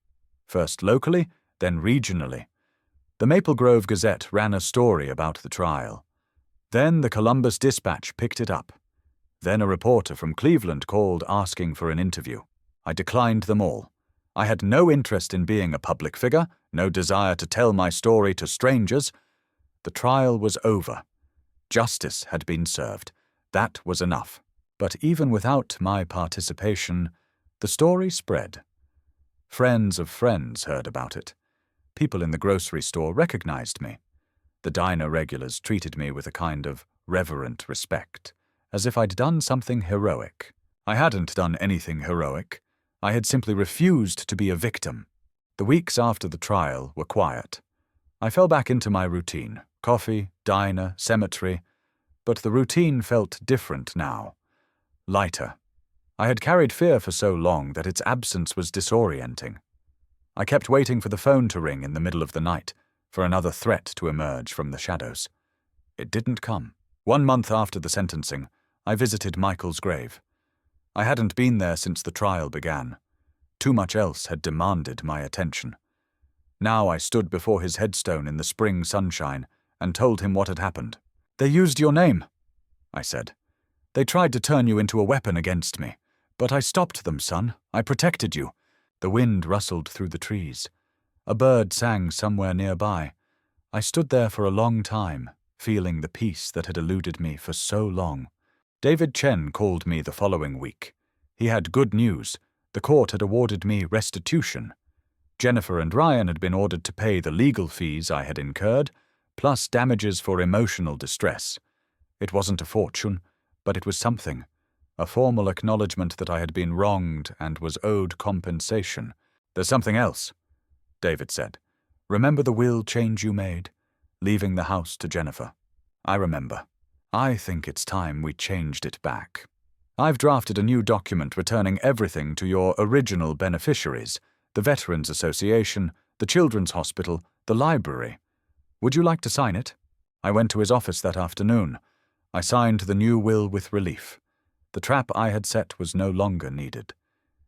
first locally, then regionally. The Maple Grove Gazette ran a story about the trial. Then the Columbus Dispatch picked it up. Then a reporter from Cleveland called asking for an interview. I declined them all. I had no interest in being a public figure, no desire to tell my story to strangers. The trial was over. Justice had been served. That was enough. But even without my participation, the story spread. Friends of friends heard about it. People in the grocery store recognized me. The diner regulars treated me with a kind of reverent respect, as if I'd done something heroic. I hadn't done anything heroic. I had simply refused to be a victim. The weeks after the trial were quiet. I fell back into my routine: coffee, diner, cemetery. But the routine felt different now. Lighter. I had carried fear for so long that its absence was disorienting. I kept waiting for the phone to ring in the middle of the night, for another threat to emerge from the shadows. It didn't come. 1 month after the sentencing, I visited Michael's grave. I hadn't been there since the trial began. Too much else had demanded my attention. Now I stood before his headstone in the spring sunshine and told him what had happened. "They used your name," I said. "They tried to turn you into a weapon against me. But I stopped them, son. I protected you." The wind rustled through the trees. A bird sang somewhere nearby. I stood there for a long time, feeling the peace that had eluded me for so long. David Chen called me the following week. He had good news. The court had awarded me restitution. Jennifer and Ryan had been ordered to pay the legal fees I had incurred, plus damages for emotional distress. It wasn't a fortune, but it was something. A formal acknowledgement that I had been wronged and was owed compensation. "There's something else," David said. "Remember the will change you made? Leaving the house to Jennifer." I remember. I think it's time we changed it back. I've drafted a new document returning everything to your original beneficiaries: the Veterans Association, the Children's Hospital, the library. Would you like to sign it? I went to his office that afternoon. I signed the new will with relief. The trap I had set was no longer needed.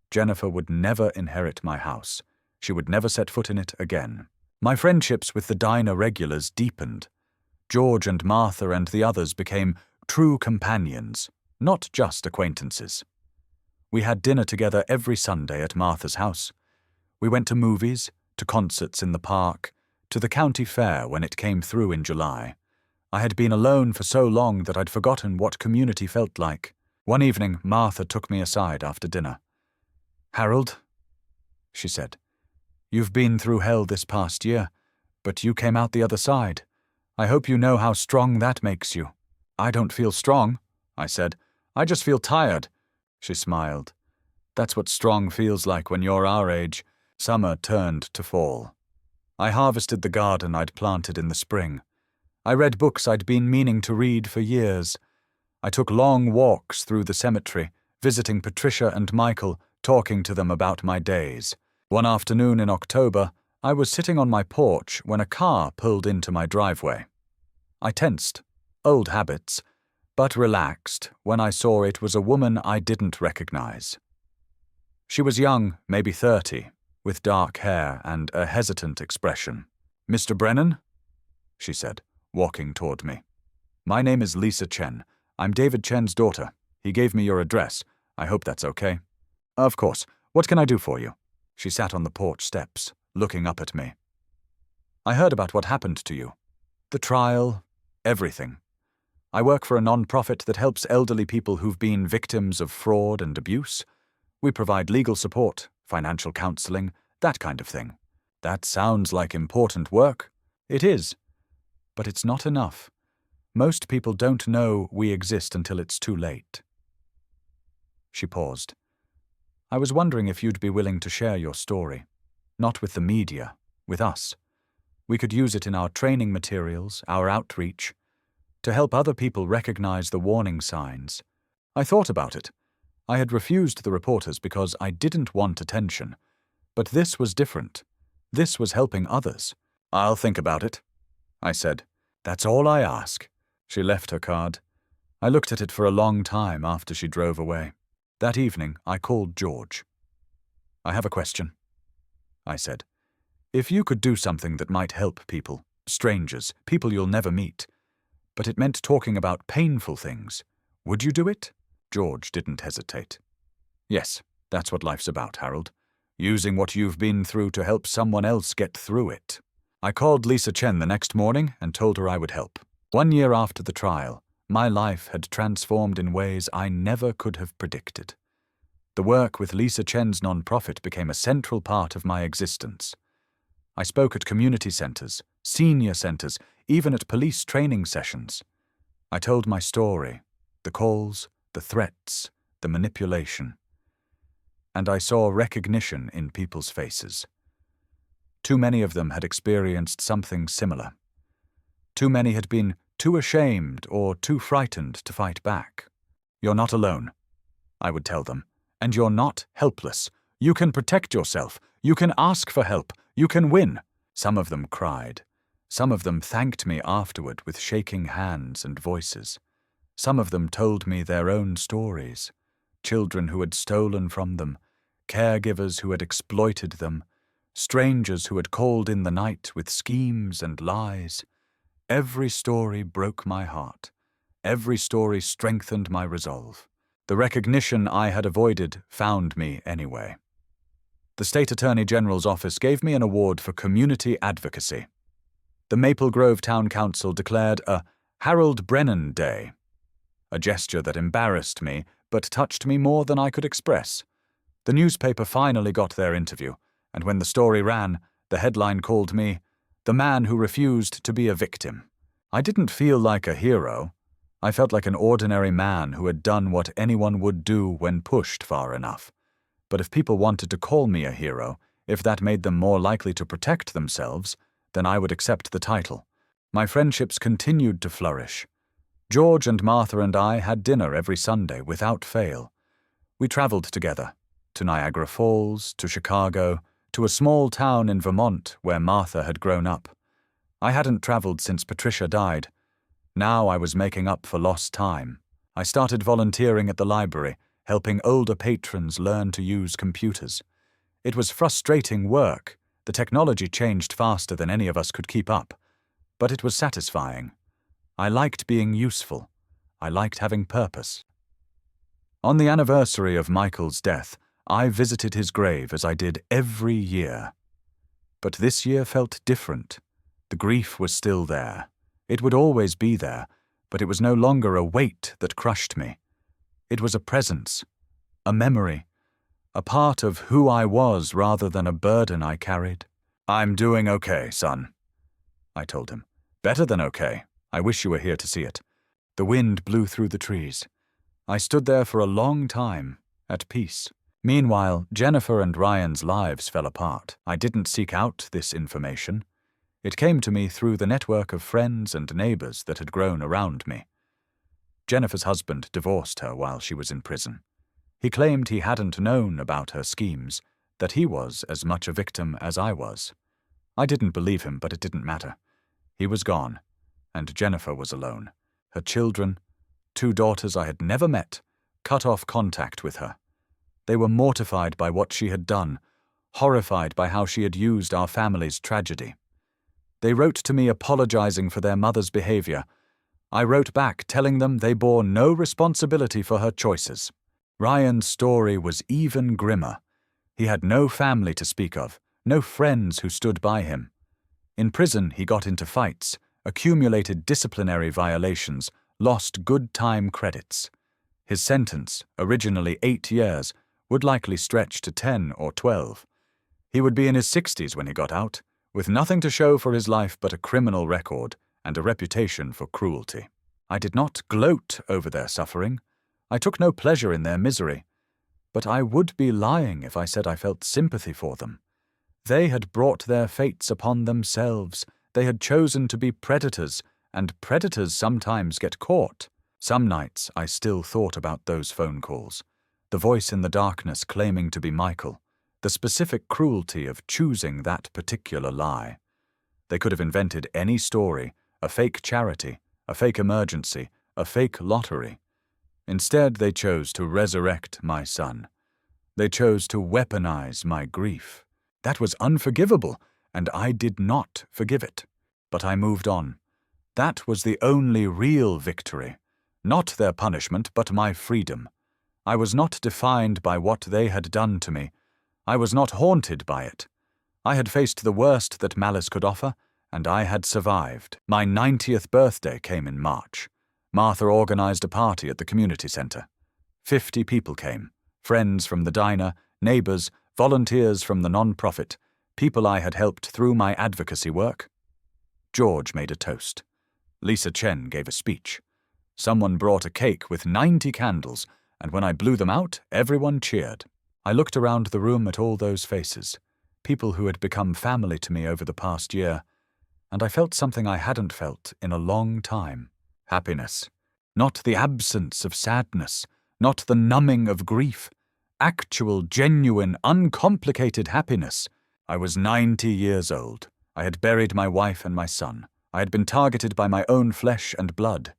Jennifer would never inherit my house. She would never set foot in it again. My friendships with the diner regulars deepened. George and Martha and the others became true companions, not just acquaintances. We had dinner together every Sunday at Martha's house. We went to movies, to concerts in the park, to the county fair when it came through in July. I had been alone for so long that I'd forgotten what community felt like. One evening, Martha took me aside after dinner. "Harold," she said, "you've been through hell this past year, but you came out the other side. I hope you know how strong that makes you." "I don't feel strong," I said. "I just feel tired." She smiled. "That's what strong feels like when you're our age." Summer turned to fall. I harvested the garden I'd planted in the spring. I read books I'd been meaning to read for years. I took long walks through the cemetery, visiting Patricia and Michael, talking to them about my days. One afternoon in October, I was sitting on my porch when a car pulled into my driveway. I tensed, old habits, but relaxed when I saw it was a woman I didn't recognize. She was young, maybe 30, with dark hair and a hesitant expression. "Mr. Brennan?" she said, walking toward me. "My name is Lisa Chen. I'm David Chen's daughter. He gave me your address. I hope that's okay." "Of course. What can I do for you?" She sat on the porch steps, looking up at me. "I heard about what happened to you. The trial, everything. I work for a non-profit that helps elderly people who've been victims of fraud and abuse. We provide legal support, financial counseling, that kind of thing." "That sounds like important work." "It is. But it's not enough. Most people don't know we exist until it's too late." She paused. "I was wondering if you'd be willing to share your story. Not with the media, with us. We could use it in our training materials, our outreach, to help other people recognize the warning signs." I thought about it. I had refused the reporters because I didn't want attention. But this was different. This was helping others. "I'll think about it," I said. "That's all I ask." She left her card. I looked at it for a long time after she drove away. That evening, I called George. "I have a question," I said. "If you could do something that might help people, strangers, people you'll never meet, but it meant talking about painful things, would you do it?" George didn't hesitate. "Yes, that's what life's about, Harold. Using what you've been through to help someone else get through it." I called Lisa Chen the next morning and told her I would help. 1 year after the trial, my life had transformed in ways I never could have predicted. The work with Lisa Chen's non-profit became a central part of my existence. I spoke at community centers, senior centers, even at police training sessions. I told my story, the calls, the threats, the manipulation. And I saw recognition in people's faces. Too many of them had experienced something similar. Too many had been too ashamed or too frightened to fight back. "You're not alone," I would tell them, "and you're not helpless. You can protect yourself. You can ask for help. You can win." Some of them cried. Some of them thanked me afterward with shaking hands and voices. Some of them told me their own stories. Children who had stolen from them, caregivers who had exploited them, strangers who had called in the night with schemes and lies. Every story broke my heart. Every story strengthened my resolve. The recognition I had avoided found me anyway. The State Attorney General's office gave me an award for community advocacy. The Maple Grove Town Council declared a Harold Brennan Day, a gesture that embarrassed me but touched me more than I could express. The newspaper finally got their interview, and when the story ran, the headline called me "The Man Who Refused to Be a Victim." I didn't feel like a hero. I felt like an ordinary man who had done what anyone would do when pushed far enough. But if people wanted to call me a hero, if that made them more likely to protect themselves, then I would accept the title. My friendships continued to flourish. George and Martha and I had dinner every Sunday without fail. We traveled together, to Niagara Falls, to Chicago, to a small town in Vermont where Martha had grown up. I hadn't traveled since Patricia died. Now I was making up for lost time. I started volunteering at the library, helping older patrons learn to use computers. It was frustrating work. The technology changed faster than any of us could keep up. But it was satisfying. I liked being useful. I liked having purpose. On the anniversary of Michael's death, I visited his grave as I did every year. But this year felt different. The grief was still there. It would always be there, but it was no longer a weight that crushed me. It was a presence, a memory, a part of who I was rather than a burden I carried. "I'm doing okay, son," I told him. "Better than okay. I wish you were here to see it." The wind blew through the trees. I stood there for a long time, at peace. Meanwhile, Jennifer and Ryan's lives fell apart. I didn't seek out this information. It came to me through the network of friends and neighbors that had grown around me. Jennifer's husband divorced her while she was in prison. He claimed he hadn't known about her schemes, that he was as much a victim as I was. I didn't believe him, but it didn't matter. He was gone, and Jennifer was alone. Her children, 2 daughters I had never met, cut off contact with her. They were mortified by what she had done, horrified by how she had used our family's tragedy. They wrote to me apologizing for their mother's behavior. I wrote back telling them they bore no responsibility for her choices. Ryan's story was even grimmer. He had no family to speak of, no friends who stood by him. In prison, he got into fights, accumulated disciplinary violations, lost good time credits. His sentence, originally 8 years, would likely stretch to 10 or 12. He would be in his 60s when he got out, with nothing to show for his life but a criminal record and a reputation for cruelty. I did not gloat over their suffering. I took no pleasure in their misery. But I would be lying if I said I felt sympathy for them. They had brought their fates upon themselves. They had chosen to be predators, and predators sometimes get caught. Some nights I still thought about those phone calls, the voice in the darkness claiming to be Michael, the specific cruelty of choosing that particular lie. They could have invented any story, a fake charity, a fake emergency, a fake lottery. Instead, they chose to resurrect my son. They chose to weaponize my grief. That was unforgivable, and I did not forgive it. But I moved on. That was the only real victory. Not their punishment, but my freedom. I was not defined by what they had done to me. I was not haunted by it. I had faced the worst that malice could offer, and I had survived. My 90th birthday came in March. Martha organized a party at the community center. 50 people came, friends from the diner, neighbors, volunteers from the non-profit, people I had helped through my advocacy work. George made a toast. Lisa Chen gave a speech. Someone brought a cake with 90 candles, and when I blew them out, everyone cheered. I looked around the room at all those faces, people who had become family to me over the past year, and I felt something I hadn't felt in a long time. Happiness. Not the absence of sadness, not the numbing of grief. Actual, genuine, uncomplicated happiness. I was 90 years old. I had buried my wife and my son. I had been targeted by my own flesh and blood.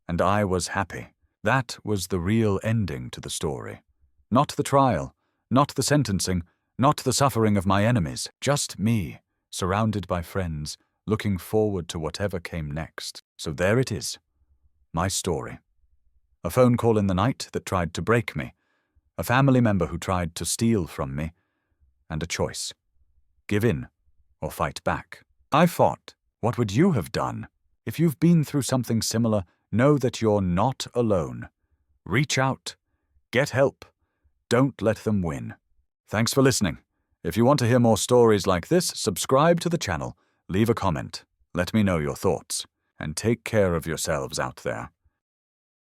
And I was happy. That was the real ending to the story. Not the trial, not the sentencing, not the suffering of my enemies. Just me, surrounded by friends, looking forward to whatever came next. So there it is. My story. A phone call in the night that tried to break me. A family member who tried to steal from me. And a choice. Give in or fight back. I fought. What would you have done? If you've been through something similar, know that you're not alone. Reach out. Get help. Don't let them win. Thanks for listening. If you want to hear more stories like this, subscribe to the channel, leave a comment, let me know your thoughts, and take care of yourselves out there.